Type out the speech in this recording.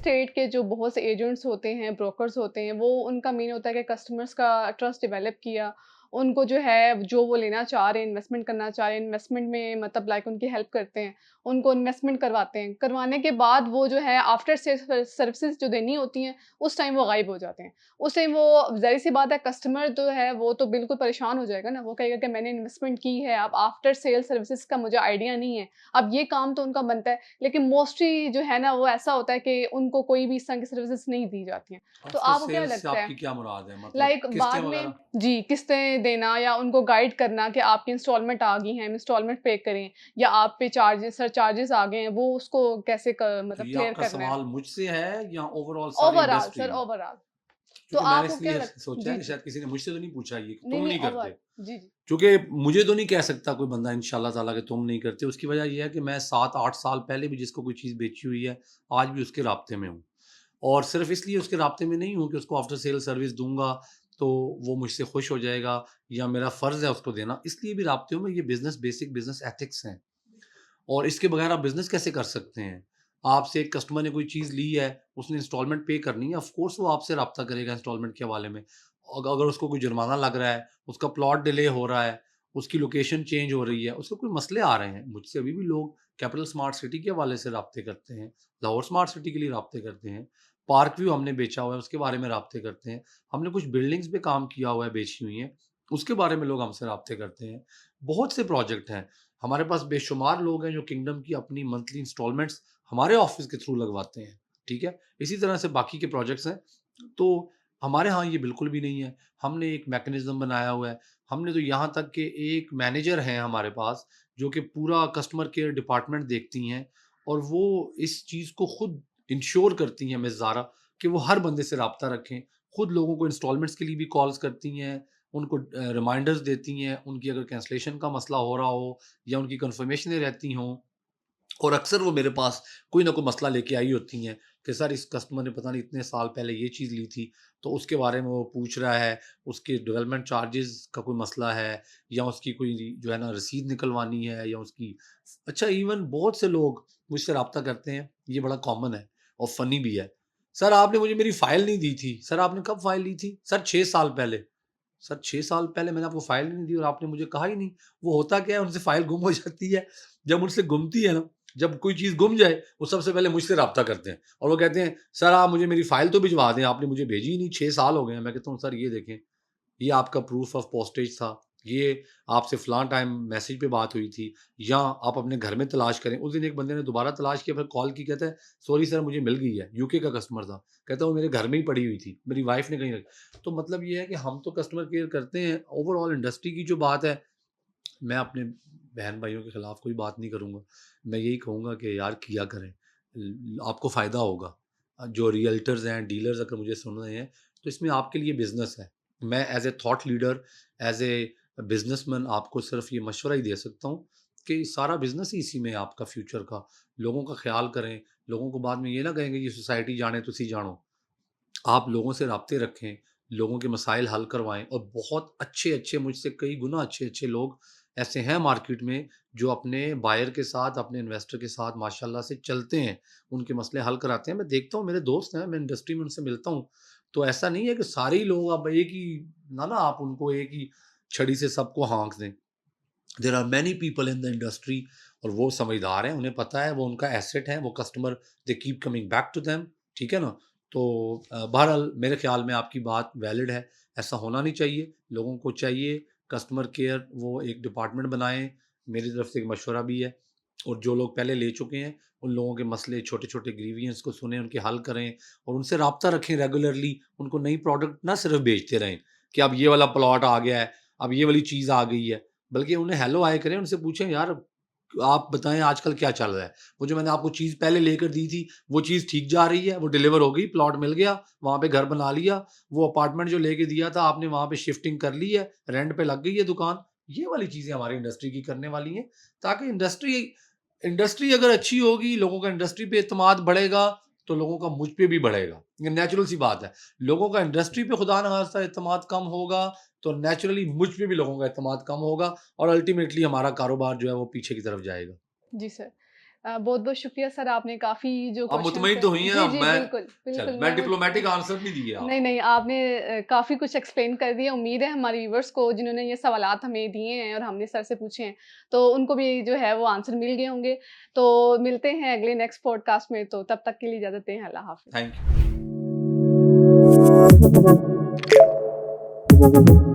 Estate के जो बहुत से एजेंट्स होते हैं, ब्रोकर्स होते हैं, वो उनका मेन होता है कि कस्टमर्स का ट्रस्ट डेवलप किया। उनको जो है, जो वो लेना चाह रहे हैं, इन्वेस्टमेंट करना चाह रहे हैं, इन्वेस्टमेंट में मतलब लाइक उनकी हेल्प करते हैं। उनको इन्वेस्टमेंट करवाते हैं। करवाने के बाद वो जो है आफ्टर सेल्स सर्विसेज़ जो देनी होती हैं, उस टाइम वो गायब हो जाते हैं। उस टाइम वो ज़ाहिर-सी बात है कस्टमर जो है वो तो बिल्कुल परेशान हो जाएगा ना। वो कहेगा कि मैंने इन्वेस्टमेंट की है, अब आफ्टर सेल्स सर्विसेज़ का मुझे आइडिया नहीं है। अब ये काम तो उनका बनता है। लेकिन मोस्टली जो है ना वो ऐसा होता है कि उनको कोई भी इस तरह की सर्विसेज़ नहीं दी जाती हैं। तो आफ्टर आपको क्या सेल्स से लगता है? आपकी क्या मुराद है? मतलब लाइक किस्तें बाद में वगैरह? जी, किस्तें देना या उनको गाइड करना कि आपकी इंस्टॉलमेंट आ गई हैं, इंस्टॉलमेंट पे करें या आप पे चार्जेस सरचार्जेस आ गए हैं, वो उसको कैसे तो मतलब ये क्लियर आपका करना है? सवाल मुझसे है या ओवरऑल सारी ओवरऑल इंडस्ट्री सर, में? ओवरऑल। तो क्योंकि मैंने आपको क्या इसलिए लग सोचा है जी, कि जी। शायद किसी ने मुझसे तो नहीं पूछा ये कि नहीं, तुम नहीं नहीं करते। ओवर जी, जी। क्योंकि मुझे तो नहीं कह सकता कोई बंदा इंशाल्लाह ताला कि तुम नहीं करते। उसकी वजह ये है कि मैं 7-8 साल पहले भी जिसको कोई चीज़ बेची हुई है, आज भी उसके राब्ते में हूँ। और सिर्फ़ इसलिए उसके राब्ते में नहीं हूँ कि उसको आफ्टर सेल सर्विस दूँगा, तो वो मुझसे खुश हो जाएगा या मेरा फ़र्ज़ है उसको देना। इसलिए भी राब्ते हूँ मैं, ये बिज़नेस बेसिक बिज़नेस एथिक्स हैं। और इसके बगैर आप बिज़नेस कैसे कर सकते हैं? आपसे एक कस्टमर ने कोई चीज़ ली है, उसने इंस्टॉलमेंट पे करनी है, ऑफ़ कोर्स वो आपसे राब्ता करेगा इंस्टॉलमेंट के हवाले में। अगर उसको कोई जुर्माना लग रहा है, उसका प्लॉट डिले हो रहा है, उसकी लोकेशन चेंज हो रही है, उसको कोई मसले आ रहे हैं, मुझसे अभी भी लोग कैपिटल स्मार्ट सिटी के हवाले से राब्ते करते हैं, लाहौर स्मार्ट सिटी के लिए राब्ते करते हैं, पार्क व्यू हमने बेचा हुआ है, उसके बारे में राब्ते करते हैं। हमने कुछ बिल्डिंग्स पे काम किया हुआ है, बेची हुई हैं, उसके बारे में लोग हमसे राब्ते करते हैं। बहुत से प्रोजेक्ट हैं। हमारे पास बेशुमार लोग हैं जो किंगडम की अपनी मंथली इंस्टॉलमेंट्स हमारे ऑफिस के थ्रू लगवाते हैं, ठीक है? इसी तरह से बाकी के प्रोजेक्ट्स हैं। तो हमारे यहाँ ये बिल्कुल भी नहीं है। हमने एक मैकेनिज़्म बनाया हुआ है। हमने तो यहाँ तक कि एक मैनेजर हैं हमारे पास जो कि पूरा कस्टमर केयर डिपार्टमेंट देखती हैं और वो इस चीज़ को खुद इंश्योर करती हैं मिस ज़ारा कि वो हर बंदे से राब्ता रखें। खुद लोगों को इंस्टॉलमेंट्स के लिए भी कॉल्स करती हैं, उनको रिमाइंडर्स देती हैं, उनकी अगर कैंसलेशन का मसला हो रहा हो या उनकी कन्फर्मेशनें रहती हों और अक्सर वो मेरे पास कोई ना कोई मसला लेके आई होती हैं कि सर इस कस्टमर ने पता नहीं इतने साल पहले ये चीज़ ली थी, तो उसके बारे में वो पूछ रहा है, उसके डेवलपमेंट चार्जेज़ का कोई मसला है या उसकी कोई जो है ना रसीद निकलवानी है या उसकी अच्छा इवन बहुत से लोग मुझसे राब्ता करते हैं, ये बड़ा कॉमन है और फ़नी भी है। सर आपने मुझे मेरी फ़ाइल नहीं दी थी, सर आपने कब फ़ाइल ली थी? सर 6 साल पहले। सर 6 साल पहले मैंने आपको फ़ाइल नहीं दी और आपने मुझे कहा ही नहीं। वो होता क्या है उनसे फ़ाइल गुम हो जाती है। जब उनसे गुमती है ना, जब कोई चीज़ गुम जाए, वो सबसे पहले मुझसे राब्ता करते हैं और वो कहते हैं, "सर आप मुझे मेरी फ़ाइल तो भिजवा दें, आपने मुझे भेजी ही नहीं, 6 साल हो गए हैं।" मैं कहता हूँ, "सर ये देखें, ये आपका प्रूफ ऑफ पोस्टेज था, ये आपसे फलाँ टाइम मैसेज पे बात हुई थी या आप अपने घर में तलाश करें।" उस दिन एक बंदे ने दोबारा तलाश किया, फिर कॉल की, कहता है, "सॉरी सर मुझे मिल गई है।" यूके का कस्टमर था। कहता है, "वो मेरे घर में ही पड़ी हुई थी, मेरी वाइफ़ ने कहीं रख।" तो मतलब ये है कि हम तो कस्टमर केयर करते हैं, ओवरऑल इंडस्ट्री की जो बात है, मैं अपने बहन-भाइयों के खिलाफ कोई बात नहीं करूँगा। मैं यही कहूँगा कि यार किया करें, आपको फ़ायदा होगा। जो रियल्टर्स हैं, डीलर्स अगर मुझे सुन रहे हैं, तो इसमें आपके लिए बिज़नेस है। मैं as a thought leader, as a businessman आपको सिर्फ़ ये मशवरा ही दे सकता हूँ कि सारा बिज़नेस ही इसी में है आपका फ्यूचर का। लोगों का ख़्याल करें, लोगों को बाद में ये ना कहें कि ये सोसाइटी जाने तुसी जानो। आप लोगों से राब्ते रखें, लोगों के मसाइल हल करवाएँ और बहुत अच्छे-अच्छे मुझसे कई गुना अच्छे-अच्छे लोग ऐसे हैं मार्केट में जो अपने बायर के साथ, अपने इन्वेस्टर के साथ माशाल्लाह से चलते हैं, उनके मसले हल कराते हैं। मैं देखता हूँ मेरे दोस्त हैं, मैं इंडस्ट्री में उनसे मिलता हूँ, तो ऐसा नहीं है कि सारे ही लोग अब एक ही ना आप उनको एक ही छड़ी से सबको हाँक दें। There are many people in the industry और वो समझदार हैं, उन्हें पता है वो उनका एसेट है, वो customer they keep coming back to them, ठीक है ना? तो बहरहाल मेरे ख़्याल में आपकी बात वैलिड है, ऐसा होना नहीं चाहिए। लोगों को चाहिए कस्टमर केयर वो एक डिपार्टमेंट बनाएँ, मेरी तरफ से एक मशवरा भी है और जो लोग पहले ले चुके हैं, उन लोगों के मसले छोटे-छोटे ग्रीवियंस को सुनें, उनके हल करें और उनसे राब्ता रखें रेगुलरली, उनको नई प्रोडक्ट ना सिर्फ़ बेचते रहें कि अब ये वाला प्लॉट आ गया है, अब ये वाली चीज़ आ गई है। बल्कि उन्हें हेलो हाय करें, उनसे पूछें यार आप बताएँ आजकल क्या चल रहा है? वो जो मैंने आपको चीज़ पहले लेकर दी थी, वो चीज़ ठीक जा रही है? वो डिलीवर हो गई, प्लॉट मिल गया, वहाँ पे घर बना लिया, वो अपार्टमेंट जो लेके दिया था आपने वहाँ पे शिफ्टिंग कर ली है, रेंट पे लग गई है दुकान। ये वाली चीज़ें हमारी इंडस्ट्री की करने वाली हैं, ताकि इंडस्ट्री इंडस्ट्री अगर अच्छी होगी, लोगों का इंडस्ट्री पे एतमाद बढ़ेगा, तो लोगों का मुझ पे भी बढ़ेगा। ये नेचुरल सी बात है। लोगों का इंडस्ट्री पे खुदा ना खास्ता एतमाद कम होगा, तो नेचुरली मुझ पे भी लोगों का एतमाद कम होगा और अल्टीमेटली हमारा कारोबार जो है वो पीछे की तरफ जाएगा। जी सर। बहुत-बहुत शुक्रिया सर, आपने काफ़ी जो आप क्वेश्चंस मुतमईन है तो हुई हैं जी, अब जी, मैं बिल्कुल, चल बिल्कुल मैं मैं डिप्लोमैटिक आंसर नहीं दिए नहीं, आपको। नहीं, आपने काफ़ी कुछ एक्सप्लेन कर दिया। उम्मीद है हमारे व्यूअर्स को जिन्होंने ये सवालात हमें दिए हैं और हमने सर से पूछे हैं, तो उनको भी जो है वो आंसर मिल गए होंगे। तो मिलते हैं अगले नेक्स्ट पॉडकास्ट में, तो तब तक के लिए इजाज़त दें। अल्लाह हाफ़िज़। Thank you.